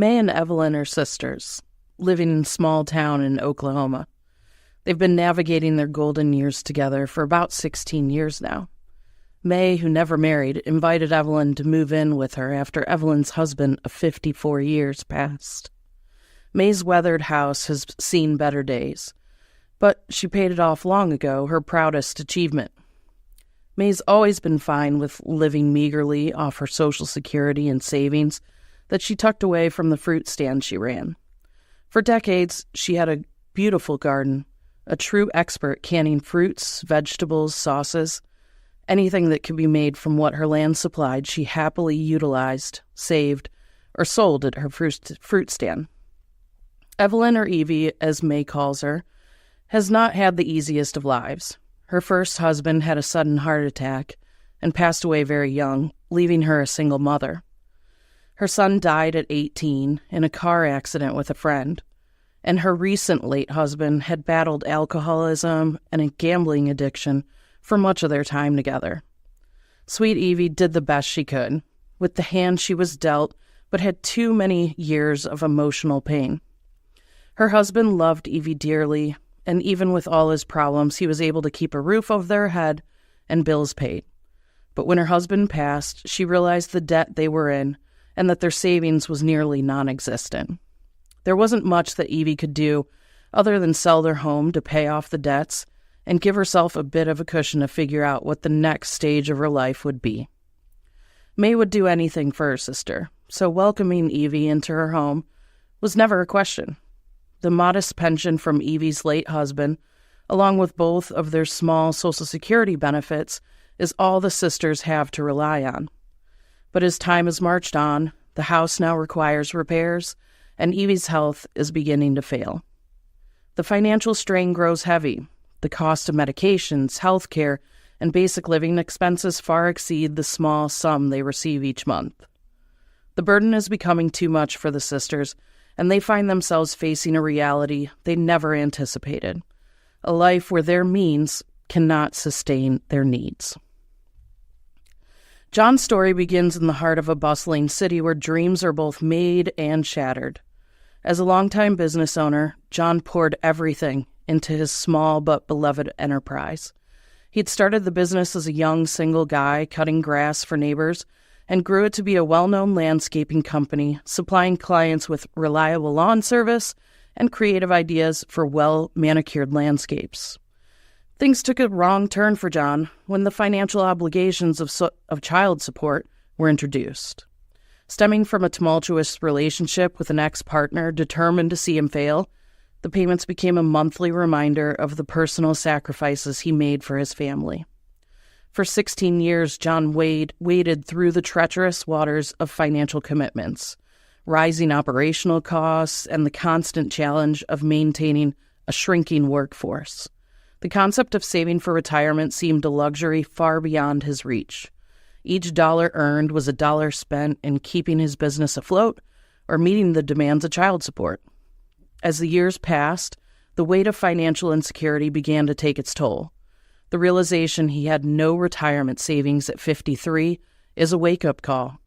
May and Evelyn are sisters, living in a small town in Oklahoma. They've been navigating their golden years together for about 16 years now. May, who never married, invited Evelyn to move in with her after Evelyn's husband of 54 years passed. May's weathered house has seen better days, but she paid it off long ago, her proudest achievement. May's always been fine with living meagerly off her Social Security and savings that she tucked away from the fruit stand she ran. For decades, she had a beautiful garden, a true expert canning fruits, vegetables, sauces. Anything that could be made from what her land supplied, she happily utilized, saved, or sold at her fruit stand. Evelyn, or Evie, as May calls her, has not had the easiest of lives. Her first husband had a sudden heart attack and passed away very young, leaving her a single mother. Her son died at 18 in a car accident with a friend, and her recent late husband had battled alcoholism and a gambling addiction for much of their time together. Sweet Evie did the best she could, with the hand she was dealt, but had too many years of emotional pain. Her husband loved Evie dearly, and even with all his problems, he was able to keep a roof over their head and bills paid. But when her husband passed, she realized the debt they were in and that their savings was nearly non-existent. There wasn't much that Evie could do other than sell their home to pay off the debts and give herself a bit of a cushion to figure out what the next stage of her life would be. May would do anything for her sister, so welcoming Evie into her home was never a question. The modest pension from Evie's late husband, along with both of their small Social Security benefits, is all the sisters have to rely on. But as time has marched on, the house now requires repairs, and Evie's health is beginning to fail. The financial strain grows heavy. The cost of medications, health care, and basic living expenses far exceed the small sum they receive each month. The burden is becoming too much for the sisters, and they find themselves facing a reality they never anticipated, a life where their means cannot sustain their needs. John's story begins in the heart of a bustling city where dreams are both made and shattered. As a longtime business owner, John poured everything into his small but beloved enterprise. He'd started the business as a young single guy cutting grass for neighbors and grew it to be a well-known landscaping company, supplying clients with reliable lawn service and creative ideas for well-manicured landscapes. Things took a wrong turn for John when the financial obligations of child support were introduced. Stemming from a tumultuous relationship with an ex-partner determined to see him fail, the payments became a monthly reminder of the personal sacrifices he made for his family. For 16 years, John waded through the treacherous waters of financial commitments, rising operational costs, and the constant challenge of maintaining a shrinking workforce. The concept of saving for retirement seemed a luxury far beyond his reach. Each dollar earned was a dollar spent in keeping his business afloat or meeting the demands of child support. As the years passed, the weight of financial insecurity began to take its toll. The realization he had no retirement savings at 53 is a wake-up call.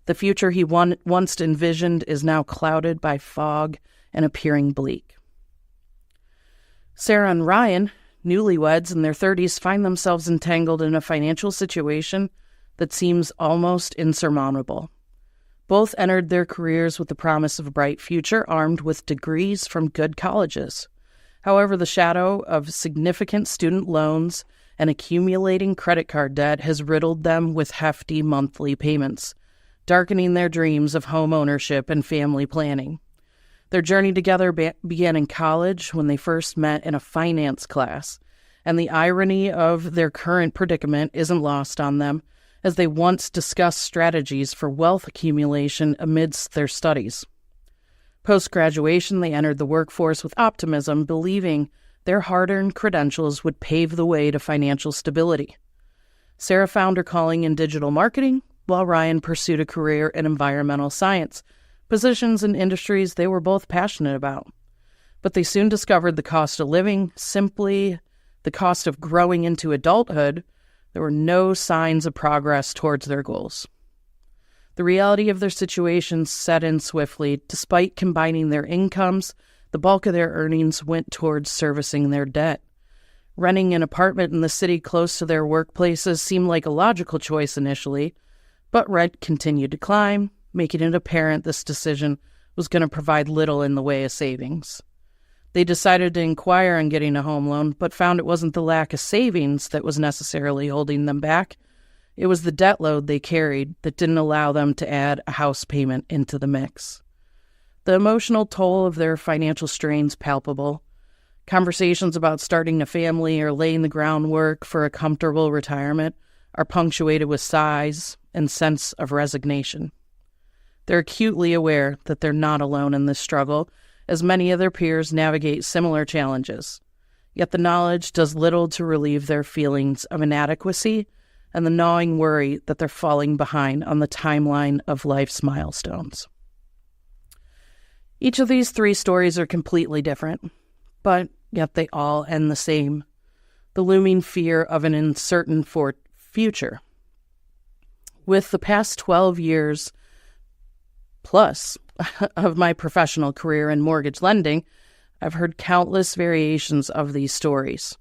The future he once envisioned is now clouded by fog and appearing bleak. Sarah and Ryan, newlyweds in their 30s, find themselves entangled in a financial situation that seems almost insurmountable. Both entered their careers with the promise of a bright future, armed with degrees from good colleges. However, the shadow of significant student loans and accumulating credit card debt has riddled them with hefty monthly payments, darkening their dreams of home ownership and family planning. Their journey together began in college when they first met in a finance class, and the irony of their current predicament isn't lost on them, as they once discussed strategies for wealth accumulation amidst their studies. Post-graduation, they entered the workforce with optimism, believing their hard-earned credentials would pave the way to financial stability. Sarah found her calling in digital marketing, while Ryan pursued a career in environmental science, positions in industries they were both passionate about. But they soon discovered the cost of living, simply the cost of growing into adulthood. There were no signs of progress towards their goals. The reality of their situation set in swiftly. Despite combining their incomes, the bulk of their earnings went towards servicing their debt. Renting an apartment in the city close to their workplaces seemed like a logical choice initially, but rent continued to climb, making it apparent this decision was going to provide little in the way of savings. They decided to inquire on getting a home loan, but found it wasn't the lack of savings that was necessarily holding them back. It was the debt load they carried that didn't allow them to add a house payment into the mix. The emotional toll of their financial strain's palpable. Conversations about starting a family or laying the groundwork for a comfortable retirement are punctuated with sighs and sense of resignation. They're acutely aware that they're not alone in this struggle, as many of their peers navigate similar challenges. Yet the knowledge does little to relieve their feelings of inadequacy and the gnawing worry that they're falling behind on the timeline of life's milestones. Each of these 3 stories are completely different, but yet they all end the same: the looming fear of an uncertain future. With the past 12 years plus of my professional career in mortgage lending, I've heard countless variations of these stories.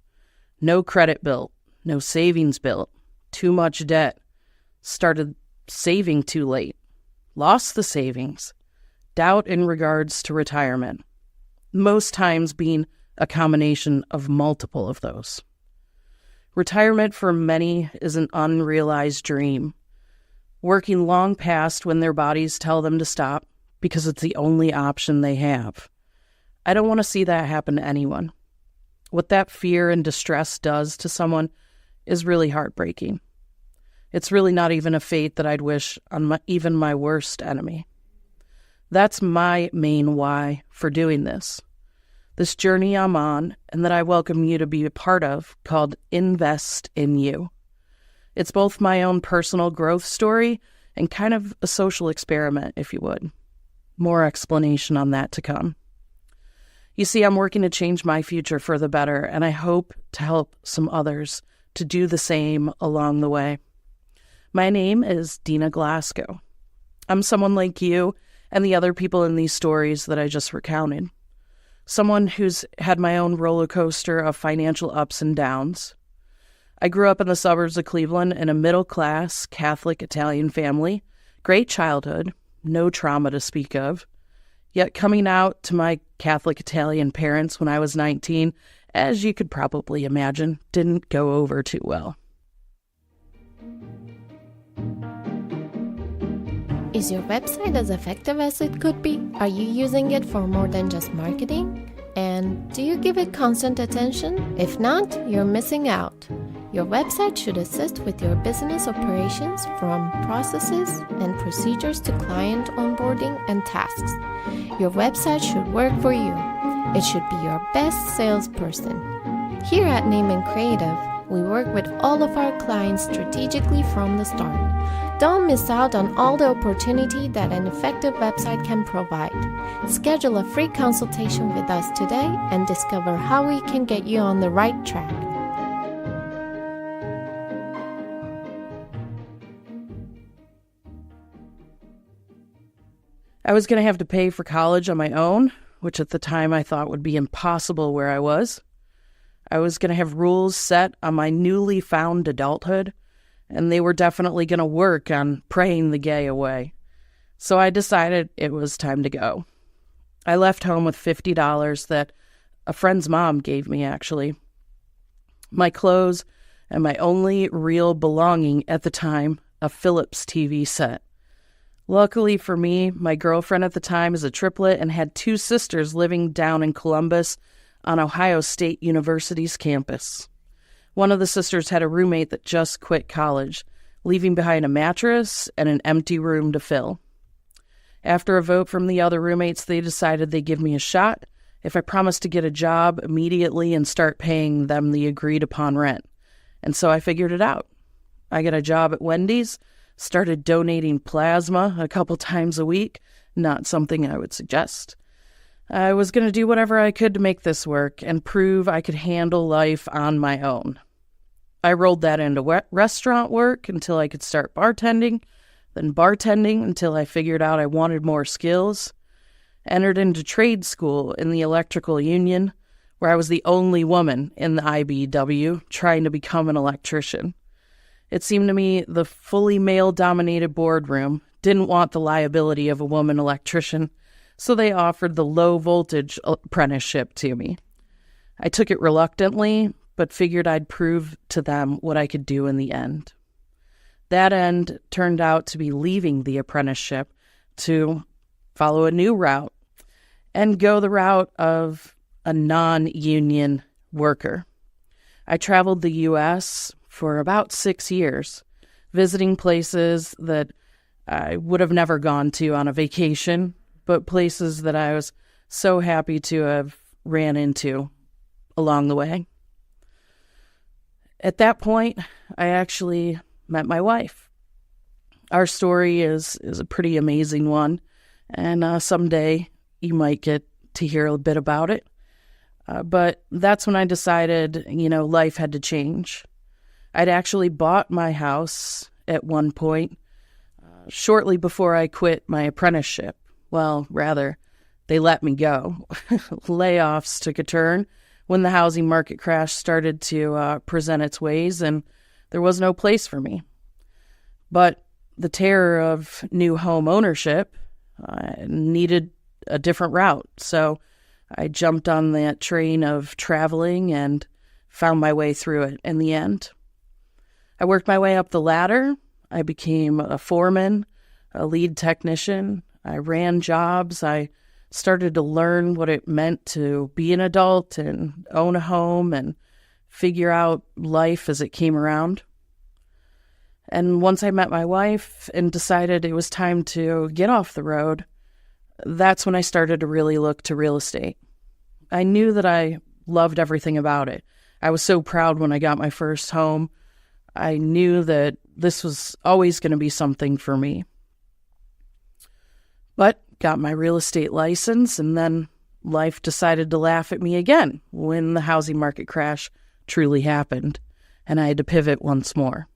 No credit built, no savings built, too much debt, started saving too late, lost the savings, doubt in regards to retirement, most times being a combination of multiple of those. Retirement for many is an unrealized dream, working long past when their bodies tell them to stop because it's the only option they have. I don't want to see that happen to anyone. What that fear and distress does to someone is really heartbreaking. It's really not even a fate that I'd wish on even my worst enemy. That's my main why for doing this journey I'm on, and that I welcome you to be a part of, called Invest in You. It's both my own personal growth story and kind of a social experiment, if you would. More explanation on that to come. You see, I'm working to change my future for the better, and I hope to help some others to do the same along the way. My name is Dena Glassco. I'm someone like you and the other people in these stories that I just recounted. Someone who's had my own roller coaster of financial ups and downs. I grew up in the suburbs of Cleveland in a middle-class Catholic Italian family. Great childhood, no trauma to speak of. Yet coming out to my Catholic Italian parents when I was 19, as you could probably imagine, didn't go over too well. Is your website as effective as it could be? Are you using it for more than just marketing? And do you give it constant attention? If not, you're missing out. Your website should assist with your business operations, from processes and procedures to client onboarding and tasks. Your website should work for you. It should be your best salesperson. Here at Name and Creative, we work with all of our clients strategically from the start. Don't miss out on all the opportunity that an effective website can provide. Schedule a free consultation with us today and discover how we can get you on the right track. I was going to have to pay for college on my own, which at the time I thought would be impossible where I was. I was going to have rules set on my newly found adulthood, and they were definitely going to work on praying the gay away. So I decided it was time to go. I left home with $50 that a friend's mom gave me, actually. My clothes and my only real belonging at the time, a Philips TV set. Luckily for me, my girlfriend at the time is a triplet and had 2 sisters living down in Columbus on Ohio State University's campus. One of the sisters had a roommate that just quit college, leaving behind a mattress and an empty room to fill. After a vote from the other roommates, they decided they'd give me a shot if I promised to get a job immediately and start paying them the agreed-upon rent. And so I figured it out. I got a job at Wendy's, started donating plasma a couple times a week, not something I would suggest. I was going to do whatever I could to make this work and prove I could handle life on my own. I rolled that into restaurant work until I could start bartending, then bartending until I figured out I wanted more skills, entered into trade school in the electrical union, where I was the only woman in the IBW trying to become an electrician. It seemed to me the fully male-dominated boardroom didn't want the liability of a woman electrician, so they offered the low-voltage apprenticeship to me. I took it reluctantly, but figured I'd prove to them what I could do in the end. That end turned out to be leaving the apprenticeship to follow a new route and go the route of a non-union worker. I traveled the U.S. for about 6 years, visiting places that I would have never gone to on a vacation, but places that I was so happy to have ran into along the way. At that point, I actually met my wife. Our story is a pretty amazing one, and someday you might get to hear a bit about it. But that's when I decided, life had to change. I'd actually bought my house at one point, shortly before I quit my apprenticeship. Well, rather, they let me go. Layoffs took a turn when the housing market crash started to present its ways, and there was no place for me. But the terror of new home ownership needed a different route, so I jumped on that train of traveling and found my way through it in the end. I worked my way up the ladder. I became a foreman, a lead technician. I ran jobs. I started to learn what it meant to be an adult and own a home and figure out life as it came around. And once I met my wife and decided it was time to get off the road, that's when I started to really look to real estate. I knew that I loved everything about it. I was so proud when I got my first home. I knew that this was always going to be something for me. But got my real estate license, and then life decided to laugh at me again when the housing market crash truly happened, and I had to pivot once more,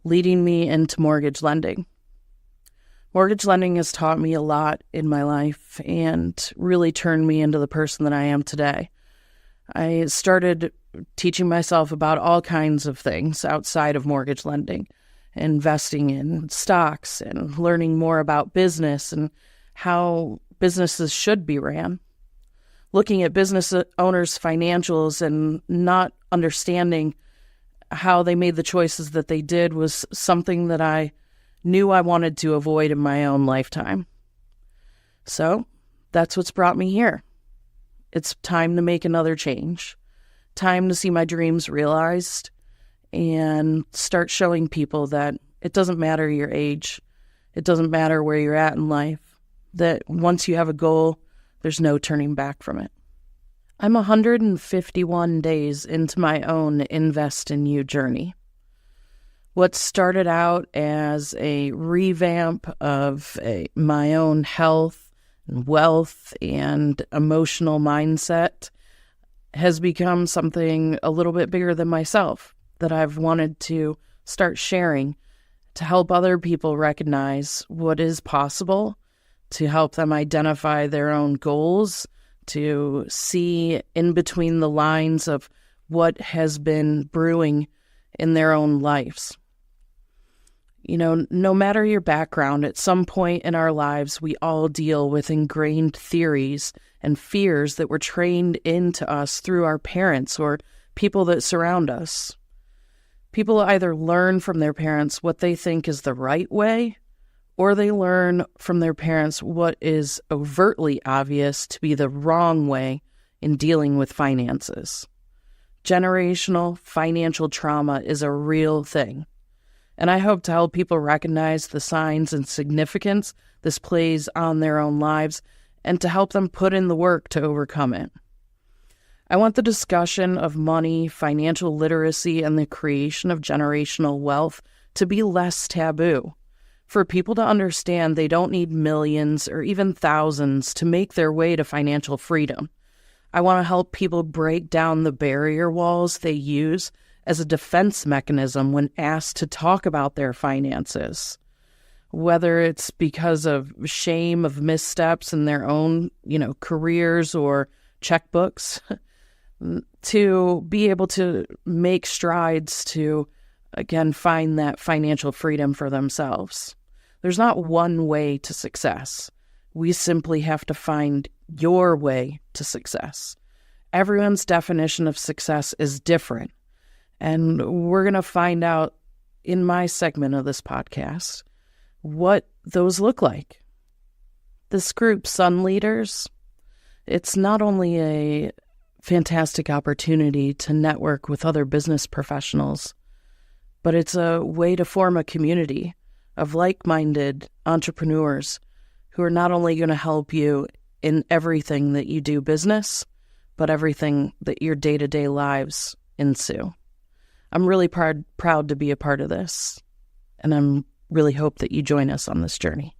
leading me into mortgage lending. Mortgage lending has taught me a lot in my life and really turned me into the person that I am today. I started teaching myself about all kinds of things outside of mortgage lending, investing in stocks and learning more about business and how businesses should be ran. Looking at business owners' financials and not understanding how they made the choices that they did was something that I knew I wanted to avoid in my own lifetime. So that's what's brought me here. It's time to make another change. Time to see my dreams realized and start showing people that it doesn't matter your age. It doesn't matter where you're at in life. That once you have a goal, there's no turning back from it. I'm 151 days into my own INNVESTNU journey. What started out as a revamp of my own health and wealth and emotional mindset has become something a little bit bigger than myself that I've wanted to start sharing to help other people recognize what is possible, to help them identify their own goals, to see in between the lines of what has been brewing in their own lives. No matter your background, at some point in our lives, we all deal with ingrained theories and fears that were trained into us through our parents or people that surround us. People either learn from their parents what they think is the right way, or they learn from their parents what is overtly obvious to be the wrong way in dealing with finances. Generational financial trauma is a real thing. And I hope to help people recognize the signs and significance this plays on their own lives and to help them put in the work to overcome it. I want the discussion of money, financial literacy, and the creation of generational wealth to be less taboo, for people to understand they don't need millions or even thousands to make their way to financial freedom. I want to help people break down the barrier walls they use as a defense mechanism when asked to talk about their finances. whether it's because of shame of missteps in their own, careers or checkbooks, to be able to make strides to, again, find that financial freedom for themselves. There's not one way to success. We simply have to find your way to success. Everyone's definition of success is different. And we're going to find out in my segment of this podcast what those look like. This group, Sun Leaders, it's not only a fantastic opportunity to network with other business professionals, but it's a way to form a community of like-minded entrepreneurs who are not only going to help you in everything that you do business, but everything that your day-to-day lives ensue. I'm really proud to be a part of this, and I'm really hope that you join us on this journey.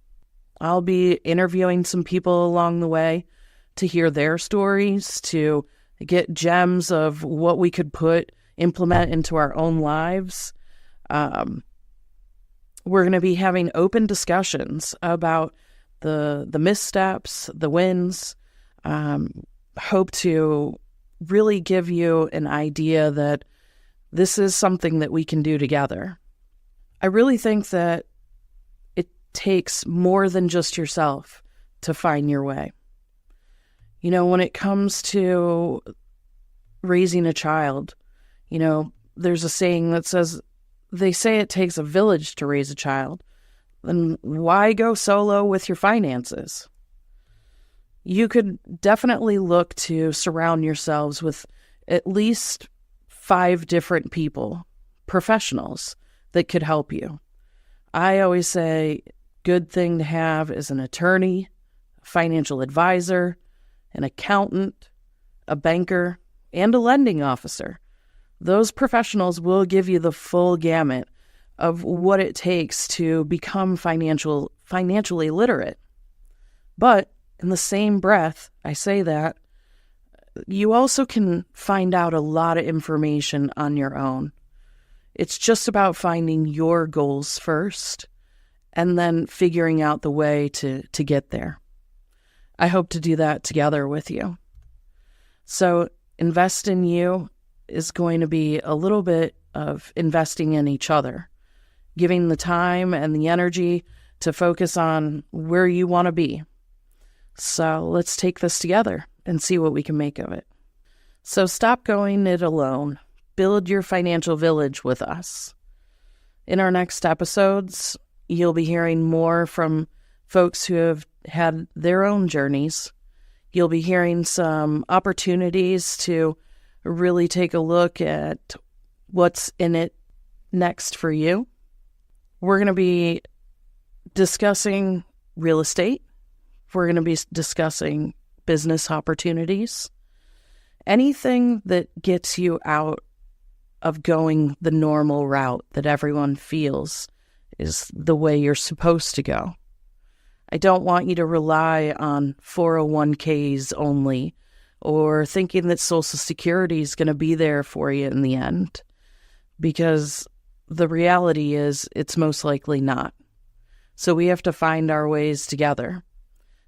I'll be interviewing some people along the way to hear their stories, to get gems of what we could implement into our own lives. We're going to be having open discussions about the missteps, the wins. Hope to really give you an idea that this is something that we can do together. I really think that it takes more than just yourself to find your way. When it comes to raising a child, there's a saying that says, they say it takes a village to raise a child. Then why go solo with your finances? You could definitely look to surround yourselves with at least 5 different people, professionals, that could help you. I always say good thing to have is an attorney, a financial advisor, an accountant, a banker, and a lending officer. Those professionals will give you the full gamut of what it takes to become financially literate. But in the same breath, I say that, you also can find out a lot of information on your own. It's just about finding your goals first and then figuring out the way to get there. I hope to do that together with you. So Invest in You is going to be a little bit of investing in each other, giving the time and the energy to focus on where you want to be. So let's take this together and see what we can make of it. So stop going it alone. Build your financial village with us. In our next episodes, you'll be hearing more from folks who have had their own journeys. You'll be hearing some opportunities to really take a look at what's in it next for you. We're going to be discussing real estate. We're going to be discussing business opportunities. Anything that gets you out of going the normal route that everyone feels is the way you're supposed to go. I don't want you to rely on 401ks only or thinking that Social Security is going to be there for you in the end, because the reality is it's most likely not. So we have to find our ways together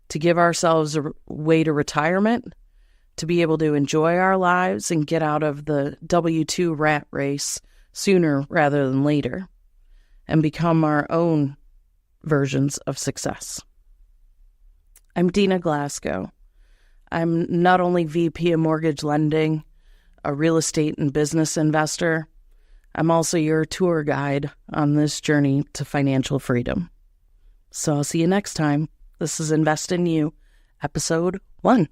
to give ourselves a way to retirement, to be able to enjoy our lives and get out of the W-2 rat race sooner rather than later, and become our own versions of success. I'm Dena Glassco. I'm not only VP of Mortgage Lending, a real estate and business investor, I'm also your tour guide on this journey to financial freedom. So I'll see you next time. This is Invest in You, Episode 1.